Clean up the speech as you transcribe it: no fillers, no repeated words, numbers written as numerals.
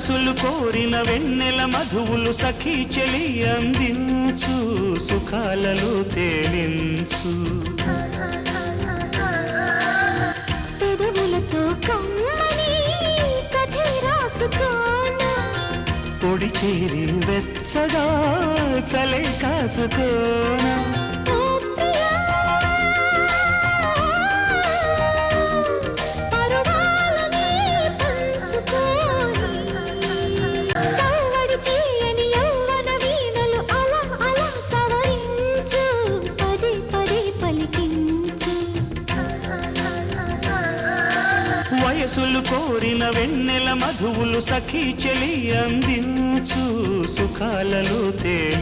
వయసులు కోరిన వెన్నెల మధువులు సఖీ చెలి అందించు సుఖాలలో తేలించు పెదవులతో కమ్మని కథ రాసుకోనా పొడి చేరి వెచ్చగా చలే కాచుకోనా వయసులు కోరిన వెన్నెల మధువులు సఖీ చెలి అందించు సుఖాలలో తేలి